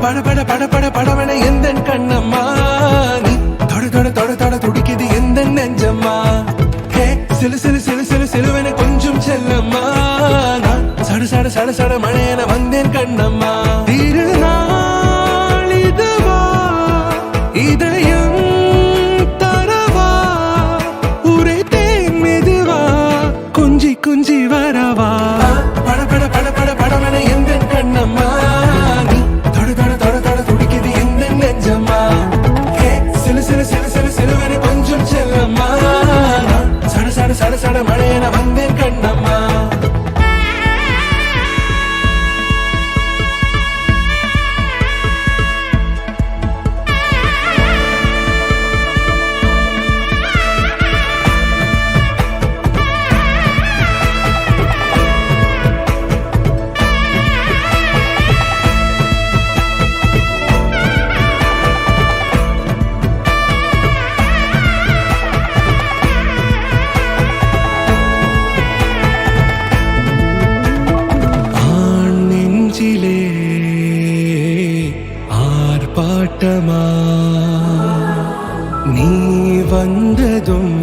பட பட பட பட படவன எந்த கண்ணம்மா நீ தொட தொட தொட தொட துடிக்குது எந்த நெஞ்சம்மா ஹே சிலு சிலு சிலு சிலு சிலுவன கொஞ்சம் செல்லம்மா நான் சட சட சட சட மழையன வந்தேன் கண்ணம்மா திருநாள் இதுவா இதயம் தரவா உரைத்தேன் மெதுவா கொஞ்சி கொஞ்சி வரவா பட பட பட பட படவன எந்த கண்ணம்மா நீ தொட தொட தொட தொட துடிக்குது எந்த நெஞ்சம்மா ஹே சிலு சிலு சிலு சிலு சிலுவன கொஞ்சம் செல்லம்மா நான் சட சட சட சட மழையன வந்தேன் கண்ணம்மா ஆர்ப்பாட்டமா நீ வந்ததும்